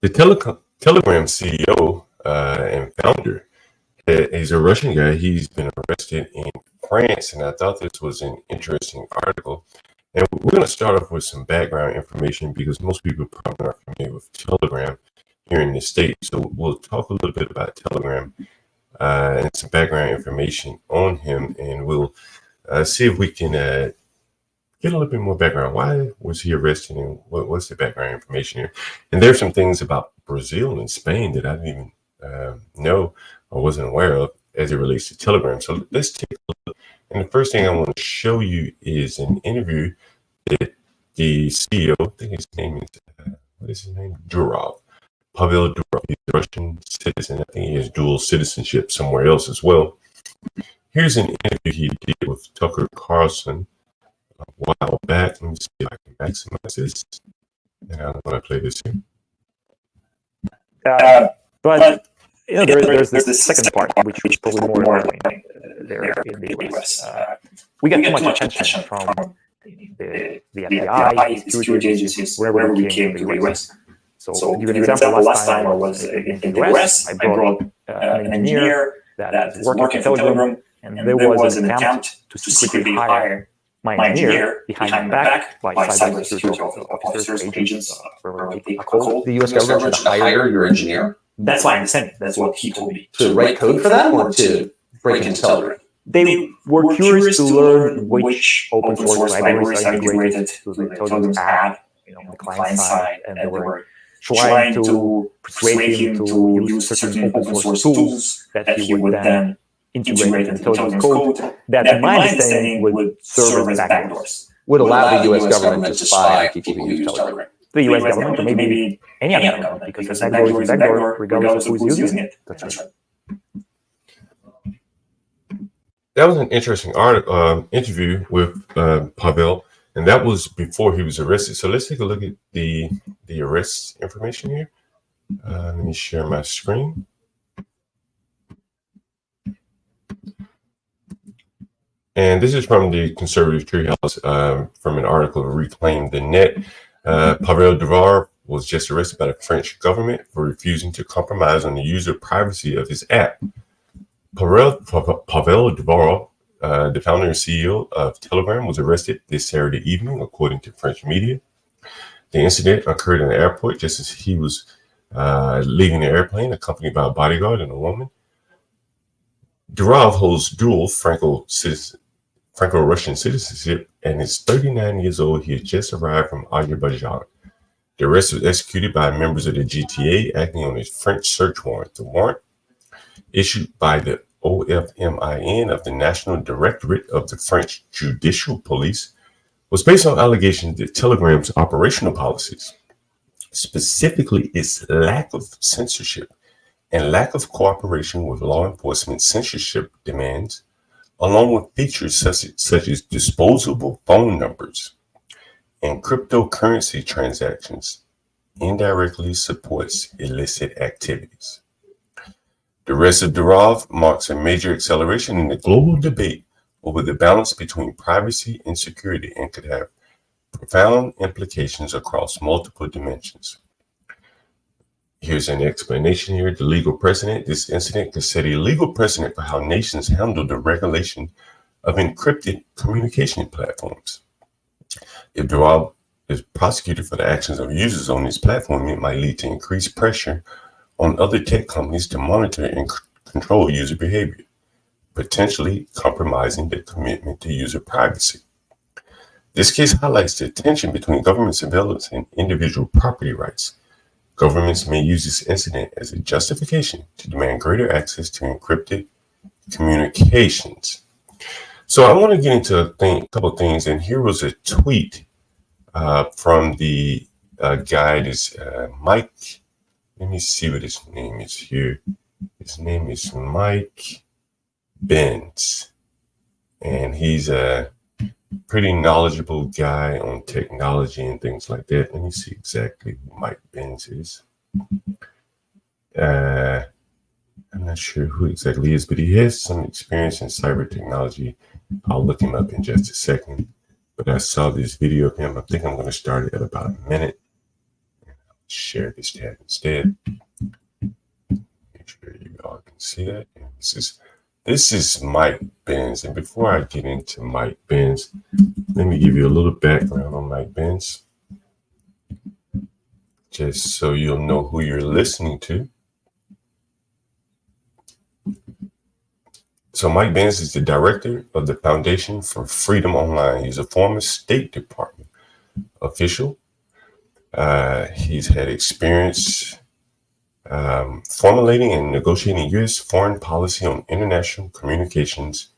The Telegram CEO and founder, he's a Russian guy. He's been arrested in France, and I thought this was an interesting article. And we're going to start off with some background information because most people probably aren't familiar with Telegram here in the States. So we'll talk a little bit about Telegram and some background information on him, and we'll see if we can get a little bit more background. Why was he arrested, and what's the background information here? And there's some things about Brazil and Spain that I didn't even know or wasn't aware of as it relates to Telegram. So let's take a look. And the first thing I want to show you is an interview that the CEO, I think his name is, what is his name? Durov. Pavel Durov. He's a Russian citizen. I think he has dual citizenship somewhere else as well. Here's an interview he did with Tucker Carlson a while back. Let me see if I can maximize this. And I'm going to play this here. But you know, there's this second part, which is probably more important there in the US. We get too much attention from the FBI, security agencies, wherever we came to the US. So to give you an example, last time I was in the US, I brought an engineer that was working for Telegram, and there was an attempt to secretly hire my engineer behind my back by cybersecurity officers, agents, wherever they call the US government to hire your engineer. That's my understanding. That's what he told me. To write code for them or to break into Telegram? They were curious to learn which open source libraries are integrated to the Telegram's app, on the client side, and they were trying to persuade him to use certain open source tools that he would then integrate into Telegram's code that, in my understanding, would serve as backdoors. Would allow the US government to spy on people who use Telegram. The US government, or maybe any other government, because a backdoor is a backdoor, regardless of who's using it. That's right. That was an interesting interview with Pavel, and that was before he was arrested. So let's take a look at the arrest information here. Let me share my screen. And this is from the Conservative Treehouse, from an article, Reclaim the Net. Pavel Durov was just arrested by the French government for refusing to compromise on the user privacy of his app. Pavel Durov, the founder and CEO of Telegram, was arrested this Saturday evening, according to French media. The incident occurred in the airport just as he was leaving the airplane, accompanied by a bodyguard and a woman. Durov holds dual Franco-Russian citizenship and is 39 years old. He has just arrived from Azerbaijan. The arrest was executed by members of the GTA acting on a French search warrant. The warrant, issued by the OFMIN of the National Directorate of the French Judicial Police, was based on allegations that Telegram's operational policies, specifically its lack of censorship and lack of cooperation with law enforcement censorship demands, along with features such as disposable phone numbers and cryptocurrency transactions, indirectly supports illicit activities. The arrest of Durov marks a major acceleration in the global debate over the balance between privacy and security and could have profound implications across multiple dimensions. Here's an explanation here. The legal precedent. This incident could set a legal precedent for how nations handle the regulation of encrypted communication platforms. If Durov is prosecuted for the actions of users on this platform, it might lead to increased pressure on other tech companies to monitor and control user behavior, potentially compromising their commitment to user privacy. This case highlights the tension between government surveillance and individual property rights. Governments may use this incident as a justification to demand greater access to encrypted communications. So I want to get into a couple of things, and here was a tweet from the guy, this Mike. Let me see what his name is here. His name is Mike Benz, and he's a pretty knowledgeable guy on technology and things like that. Let me see exactly who Mike Benz is. I'm not sure who exactly he is, but he has some experience in cyber technology. I'll look him up in just a second. But I saw this video of him. I think I'm going to start it at about a minute. share this tab instead. Make sure you all can see that. And this is Mike Benz. And before I get into Mike Benz, let me give you a little background on Mike Benz, just so you'll know who you're listening to. So Mike Benz is the director of the Foundation for Freedom Online. He's a former State Department official. He's had experience formulating and negotiating U.S. foreign policy on international communications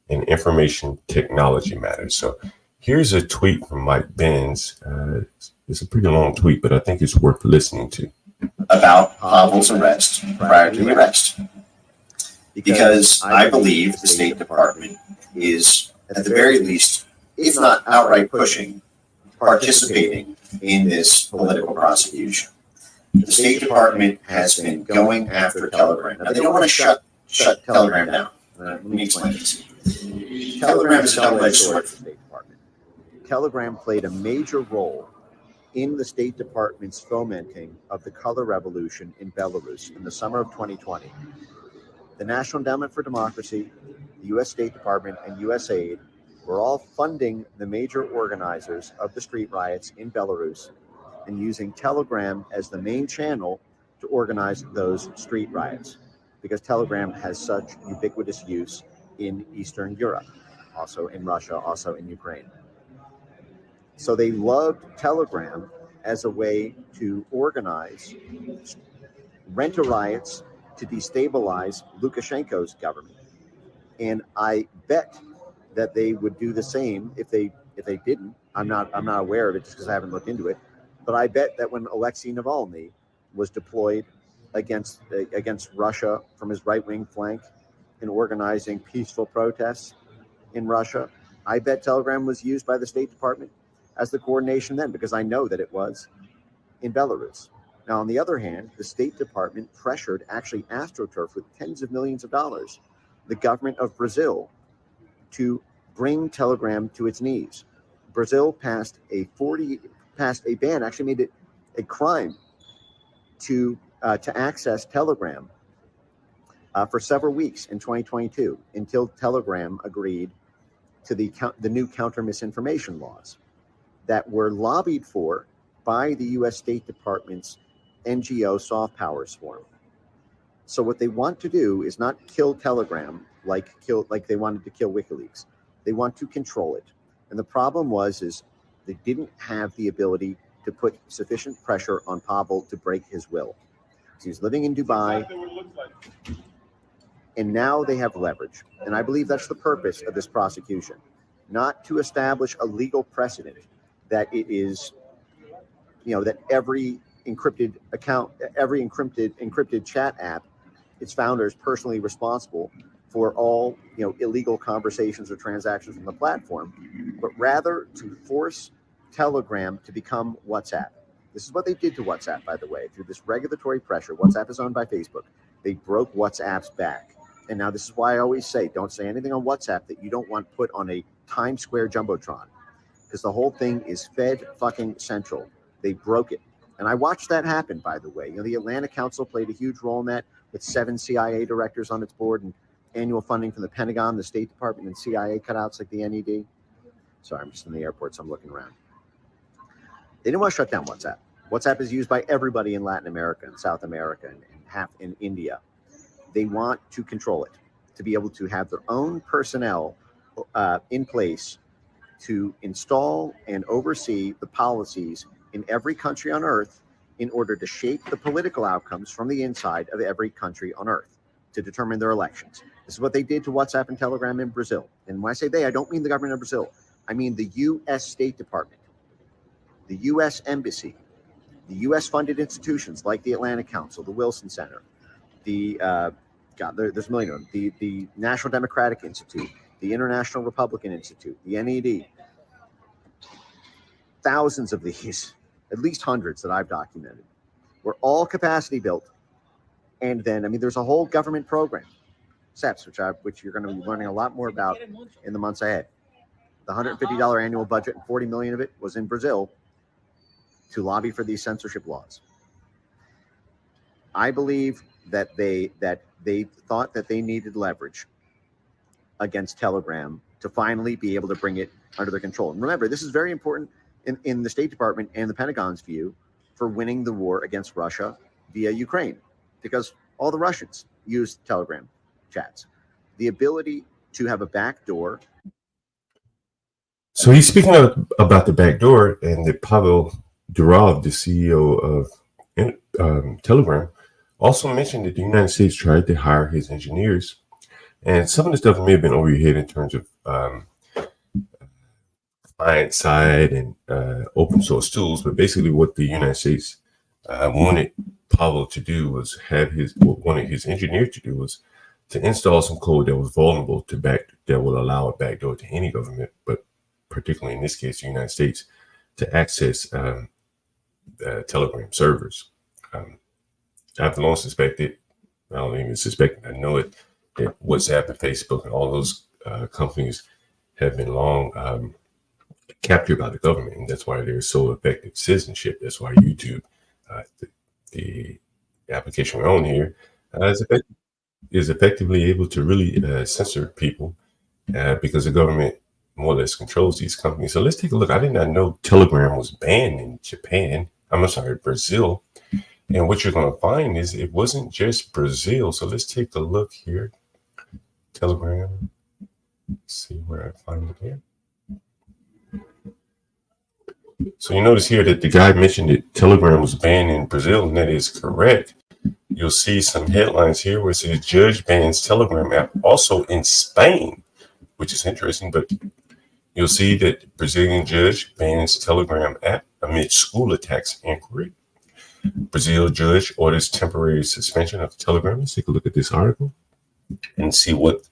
and information technology matters. So here's a tweet from Mike Benz. It's a pretty long tweet, but I think it's worth listening to. About Pavel's arrest prior to the arrest. Because I believe the State Department is, at the very least, if not outright pushing, participating in this political prosecution. The State Department has been going after Telegram. Now, they don't want to shut Telegram down. Let me explain this. Telegram is a double-edged sword for the State Department. Telegram played a major role in the State Department's fomenting of the color revolution in Belarus in the summer of 2020. The National Endowment for Democracy, the U.S. State Department, and USAID were all funding the major organizers of the street riots in Belarus and using Telegram as the main channel to organize those street riots, because Telegram has such ubiquitous use in Eastern Europe, also in Russia, also in Ukraine. So they loved Telegram as a way to organize renter riots to destabilize Lukashenko's government. And I bet that they would do the same if they didn't. I'm not aware of it just because I haven't looked into it. But I bet that when Alexei Navalny was deployed against Russia from his right-wing flank in organizing peaceful protests in Russia, I bet Telegram was used by the State Department as the coordination then, because I know that it was in Belarus. Now, on the other hand, the State Department pressured, actually AstroTurf with tens of millions of dollars, the government of Brazil to bring Telegram to its knees. Brazil passed a ban, actually made it a crime to access Telegram for several weeks in 2022 until Telegram agreed to the new counter misinformation laws that were lobbied for by the U.S. State Department's NGO soft powers forum. So what they want to do is not kill Telegram like they wanted to kill WikiLeaks. They want to control it. And the problem is they didn't have the ability to put sufficient pressure on Pavel to break his will. So he's living in Dubai, and now they have leverage. And I believe that's the purpose of this prosecution, not to establish a legal precedent that it is, that every encrypted account, every encrypted chat app, its founder is personally responsible for all illegal conversations or transactions on the platform, but rather to force Telegram to become WhatsApp. This is what they did to WhatsApp, by the way, through this regulatory pressure. WhatsApp is owned by Facebook. They broke WhatsApp's back. And now this is why I always say, don't say anything on WhatsApp that you don't want put on a Times Square Jumbotron, because the whole thing is Fed fucking central. They broke it. And I watched that happen, by the way. The Atlanta Council played a huge role in that, with 7 CIA directors on its board and annual funding from the Pentagon, the State Department, and CIA cutouts like the NED. Sorry, I'm just in the airport, so I'm looking around. They didn't want to shut down WhatsApp. WhatsApp is used by everybody in Latin America and South America and half in India. They want to control it, to be able to have their own personnel in place to install and oversee the policies in every country on Earth in order to shape the political outcomes from the inside of every country on Earth to determine their elections. This is what they did to WhatsApp and Telegram in Brazil. And when I say they, I don't mean the government of Brazil. I mean the U.S. State Department, the U.S. Embassy, the U.S.-funded institutions like the Atlanta Council, the Wilson Center, there's a million of them, the National Democratic Institute, the International Republican Institute, the NED. Thousands of these, at least hundreds that I've documented, were all capacity built. And then, there's a whole government program, SEPs, which you're going to be learning a lot more about in the months ahead. The $150 annual budget, and $40 million of it was in Brazil to lobby for these censorship laws. I believe that they thought that they needed leverage against Telegram to finally be able to bring it under their control. And remember, this is very important in the State Department and the Pentagon's view for winning the war against Russia via Ukraine, because all the Russians use Telegram chats. The ability to have a backdoor. So he's speaking about the back door, and that Pavel Durov, the CEO of Telegram, also mentioned that the United States tried to hire his engineers. And some of the stuff may have been over your head in terms of client side and open source tools, but basically what the United States wanted Pavel to do was wanted his engineer to do was to install some code that was vulnerable to that will allow a backdoor to any government, but particularly in this case, the United States, to access Telegram servers. I've long suspected, I don't even suspect, I know it, that WhatsApp and Facebook and all those companies have been long captured by the government, and that's why they're so effective citizenship. That's why YouTube, the application we're on here, is effectively able to really censor people because the government more or less controls these companies. So let's take a look. I did not know Telegram was banned in Japan. I'm sorry, Brazil. And what you're going to find is it wasn't just Brazil. So let's take a look here. Telegram. Let's see where I find it here. So you notice here that the guy mentioned that Telegram was banned in Brazil, and that is correct. You'll see some headlines here where it says judge bans Telegram app also in Spain, which is interesting, but you'll see that Brazilian judge bans Telegram app amid school attacks inquiry. Brazil judge orders temporary suspension of Telegram. Let's take a look at this article and see what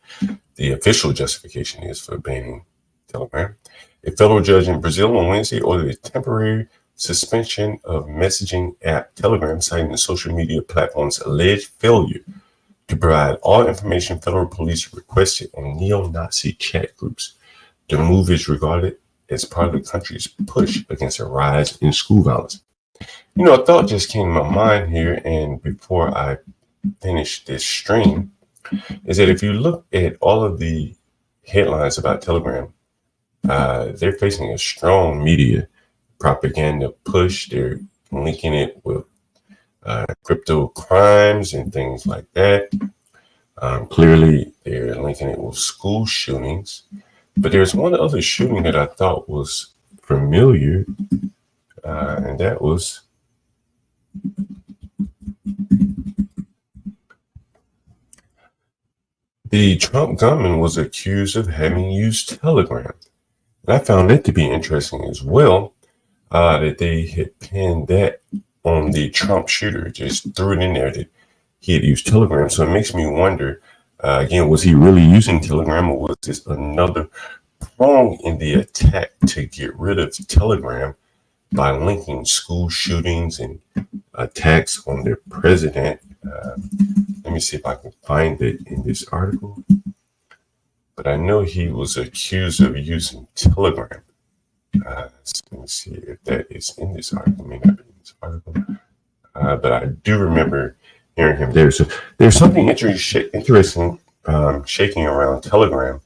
the official justification is for banning Telegram. A federal judge in Brazil on Wednesday ordered a temporary suspension of messaging app Telegram, citing the social media platform's alleged failure to provide all information federal police requested on neo-Nazi chat groups. The move is regarded as part of the country's push against a rise in school violence. You know, a thought just came to my mind here, and before I finish this stream, is that if you look at all of the headlines about Telegram, they're facing a strong media propaganda push. They're linking it with crypto crimes and things like that. Clearly, they're linking it with school shootings. But there's one other shooting that I thought was familiar, and that was the Trump gunman was accused of having used Telegram. And I found that to be interesting as well, that they had pinned that on the Trump shooter, just threw it in there that he had used Telegram. So it makes me wonder, again, was he really using Telegram, or was this another prong in the attack to get rid of Telegram by linking school shootings and attacks on their president? Let me see if I can find it in this article. But I know he was accused of using Telegram. So let me see if that is in this article. It may not be in this article. But I do remember hearing him there. So there's something interesting shaking around Telegram.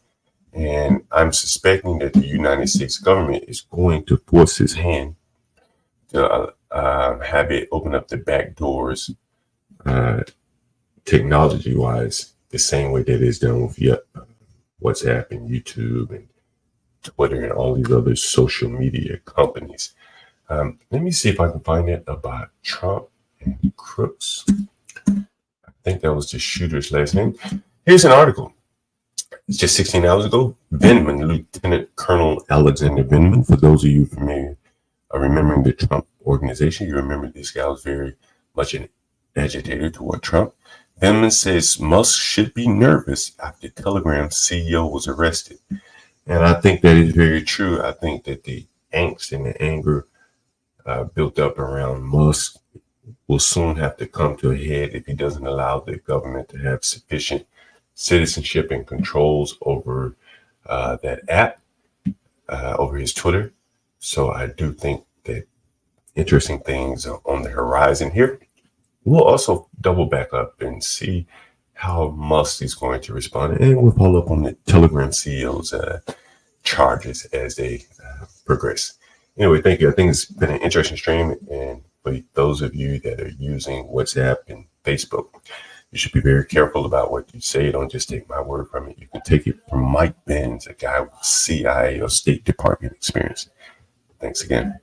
And I'm suspecting that the United States government is going to force his hand to have it open up the back doors technology-wise, the same way that it's done with WhatsApp and YouTube and Twitter and all these other social media companies. Let me see if I can find it about Trump and Crooks. I think that was the shooter's last name. Here's an article. It's just 16 hours ago. Vindman, Lieutenant Colonel Alexander Vindman, for those of you familiar remembering the Trump organization, you remember this guy was very much an agitator toward Trump. Vindman says Musk should be nervous after Telegram CEO was arrested. And I think that is very true. I think that the angst and the anger built up around Musk will soon have to come to a head if he doesn't allow the government to have sufficient citizenship and controls over that app, over his Twitter. So I do think that interesting things are on the horizon here. We'll also double back up and see how Musk is going to respond, and we'll follow up on the Telegram CEO's charges as they progress. Anyway, thank you. I think it's been an interesting stream, and for those of you that are using WhatsApp and Facebook, you should be very careful about what you say. Don't just take my word from it. You can take it from Mike Benz, a guy with CIA or State Department experience. Thanks again.